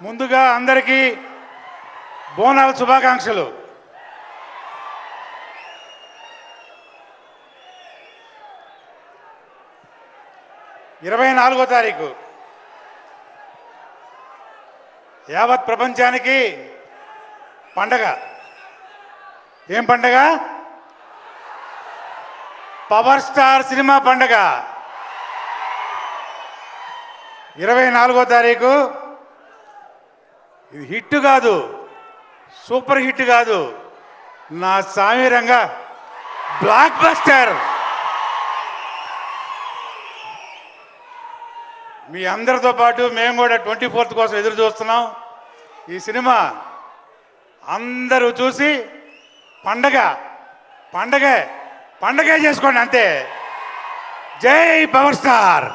ముందుగా అందరికీ బోనాల శుభాకాంక్షలు. ఇరవై 24వ తారీఖు యావత్ ప్రపంచానికి పండగ. ఏం పండగ? పవర్ స్టార్ సినిమా పండగ. 24వ తారీఖు. ఇది హిట్ కాదు, సూపర్ హిట్ కాదు, నా సామిరంగా బ్లాక్ బస్టర్. మీ అందరితో పాటు మేము కూడా 24th కోసం ఎదురు చూస్తున్నాం. ఈ సినిమా అందరూ చూసి పండగే చేసుకోండి అంతే. జై పవర్ స్టార్.